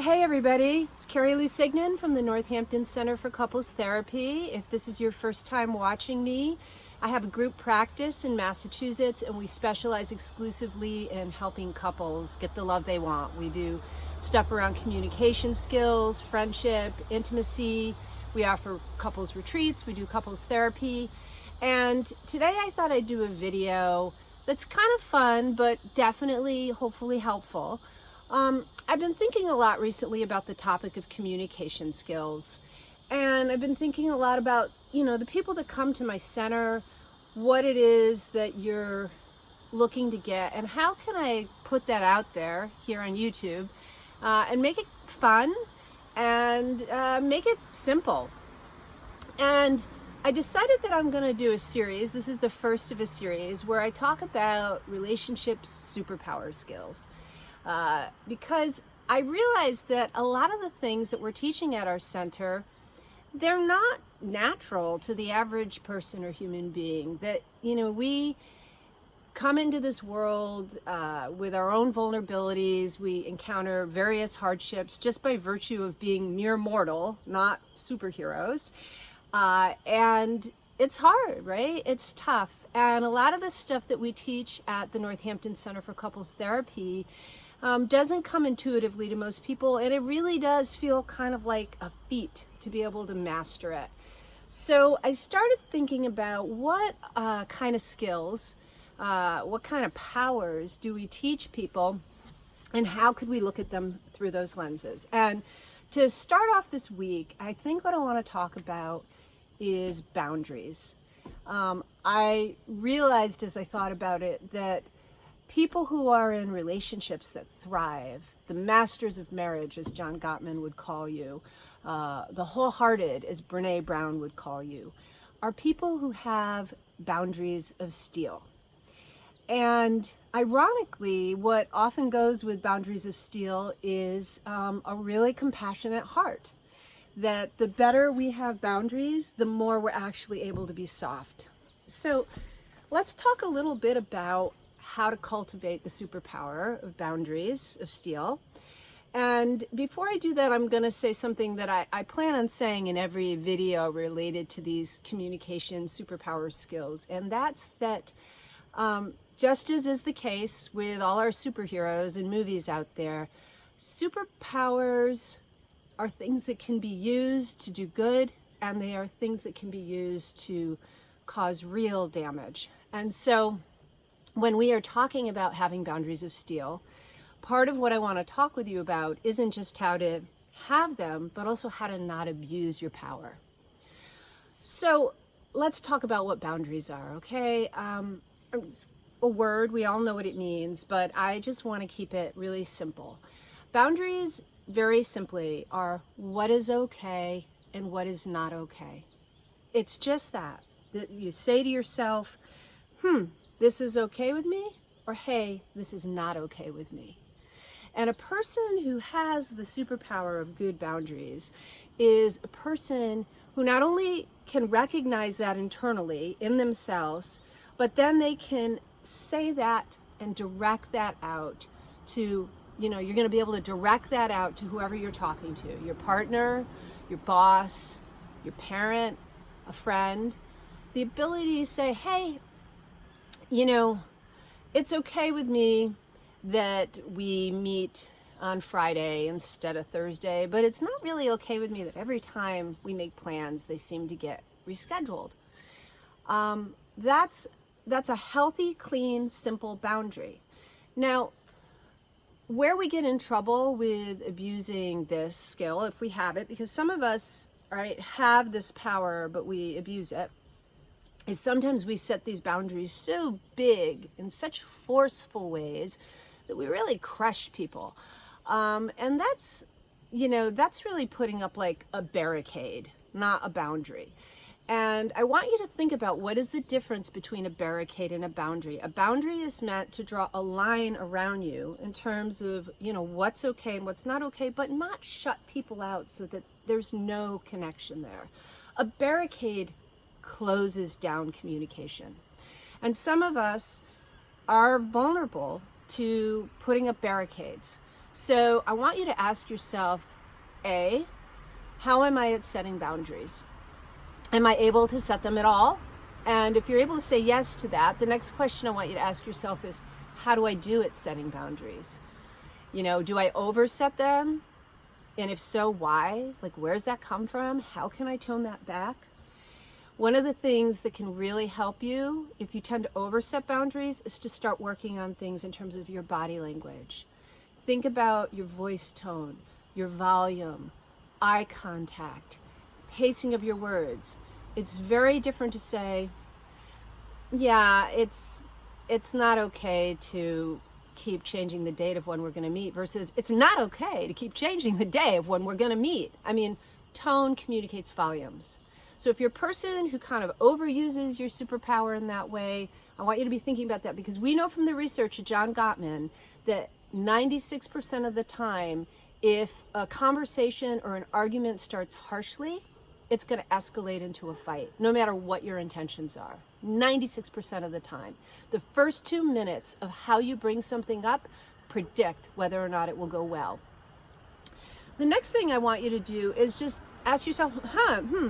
Hey everybody, it's Carrie Lou Signan from the Northampton Center for Couples Therapy. If this is your first time watching me, I have a group practice in Massachusetts and we specialize exclusively in helping couples get the love they want. We do stuff around communication skills, friendship, intimacy. We offer couples retreats, we do couples therapy. And today I thought I'd do a video that's kind of fun, but definitely hopefully helpful. I've been thinking a lot recently about the topic of communication skills, and I've been thinking a lot about, the people that come to my center, what it is that you're looking to get, and how can I put that out there here on YouTube and make it fun and make it simple. And I decided that I'm going to do a series. This is the first of a series where I talk about relationship superpower skills. Because I realized that a lot of the things that we're teaching at our center, they're not natural to the average person or human being. That, we come into this world with our own vulnerabilities. We encounter various hardships just by virtue of being mere mortal, not superheroes. And it's hard, right? It's tough. And a lot of the stuff that we teach at the Northampton Center for Couples Therapy doesn't come intuitively to most people, and it really does feel kind of like a feat to be able to master it. So I started thinking about what kind of skills, what kind of powers do we teach people, and how could we look at them through those lenses. And to start off this week, I think what I want to talk about is boundaries. I realized as I thought about it that people who are in relationships that thrive, the masters of marriage, as John Gottman would call you, the wholehearted, as Brene Brown would call you, are people who have boundaries of steel. And ironically, what often goes with boundaries of steel is a really compassionate heart. That the better we have boundaries, the more we're actually able to be soft. So let's talk a little bit about how to cultivate the superpower of boundaries of steel. And before I do that, I'm going to say something that I plan on saying in every video related to these communication superpower skills. And that's that just as is the case with all our superheroes and movies out there, superpowers are things that can be used to do good, and they are things that can be used to cause real damage. And so when we are talking about having boundaries of steel, part of what I want to talk with you about isn't just how to have them, but also how to not abuse your power. So let's talk about what boundaries are, okay? It's a word, we all know what it means, but I just want to keep it really simple. Boundaries, very simply, are what is okay and what is not okay. It's just that you say to yourself, this is okay with me, or hey, this is not okay with me. And a person who has the superpower of good boundaries is a person who not only can recognize that internally in themselves, but then they can say that and direct that out to, you're going to be able to direct that out to whoever you're talking to, your partner, your boss, your parent, a friend. The ability to say, hey, it's okay with me that we meet on Friday instead of Thursday, but it's not really okay with me that every time we make plans, they seem to get rescheduled. That's a healthy, clean, simple boundary. Now, where we get in trouble with abusing this skill, if we have it, because some of us, right, have this power, but we abuse it, is sometimes we set these boundaries so big in such forceful ways that we really crush people. And that's really putting up like a barricade, not a boundary. And I want you to think about what is the difference between a barricade and a boundary. A boundary is meant to draw a line around you in terms of, what's okay and what's not okay, but not shut people out so that there's no connection there. A barricade closes down communication. And some of us are vulnerable to putting up barricades. So I want you to ask yourself, A, how am I at setting boundaries? Am I able to set them at all? And if you're able to say yes to that, the next question I want you to ask yourself is, how do I do at setting boundaries? Do I overset them? And if so, why? Like, where's that come from? How can I tone that back? One of the things that can really help you if you tend to overset boundaries is to start working on things in terms of your body language. Think about your voice tone, your volume, eye contact, pacing of your words. It's very different to say, yeah, it's not okay to keep changing the date of when we're going to meet versus it's not okay to keep changing the day of when we're going to meet. I mean, tone communicates volumes. So if you're a person who kind of overuses your superpower in that way, I want you to be thinking about that, because we know from the research of John Gottman that 96% of the time, if a conversation or an argument starts harshly, it's going to escalate into a fight, no matter what your intentions are. 96% of the time. The first 2 minutes of how you bring something up predict whether or not it will go well. The next thing I want you to do is just ask yourself,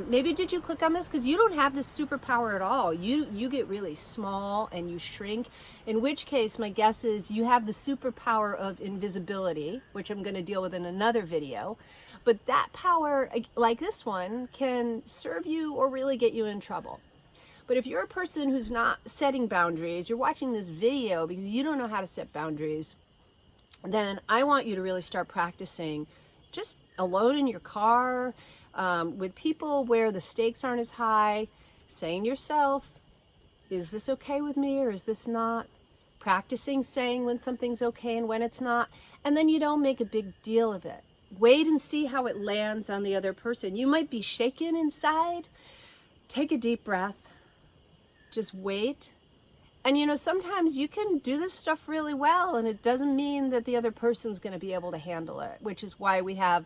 maybe did you click on this? Because you don't have this superpower at all. You get really small and you shrink, in which case my guess is you have the superpower of invisibility, which I'm going to deal with in another video. But that power, like this one, can serve you or really get you in trouble. But if you're a person who's not setting boundaries, you're watching this video because you don't know how to set boundaries, then I want you to really start practicing just alone in your car, with people where the stakes aren't as high, saying to yourself, is this okay with me or is this not? Practicing saying when something's okay and when it's not, and then you don't make a big deal of it. Wait and see how it lands on the other person. You might be shaken inside. Take a deep breath. Just wait. And sometimes you can do this stuff really well, and it doesn't mean that the other person's going to be able to handle it, which is why we have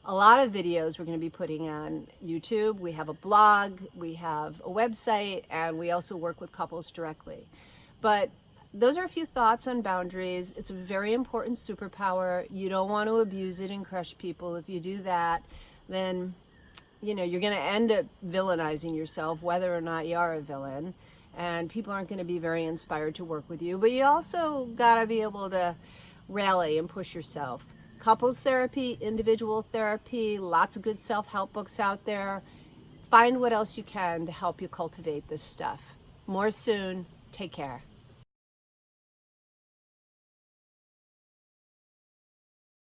a lot of videos we're going to be putting on YouTube. We have a blog, we have a website, and we also work with couples directly. But those are a few thoughts on boundaries. It's a very important superpower. You don't want to abuse it and crush people. If you do that, then you're going to end up villainizing yourself, whether or not you are a villain. And people aren't going to be very inspired to work with you. But you also got to be able to rally and push yourself. Couples therapy, individual therapy, lots of good self-help books out there. Find what else you can to help you cultivate this stuff. More soon. Take care.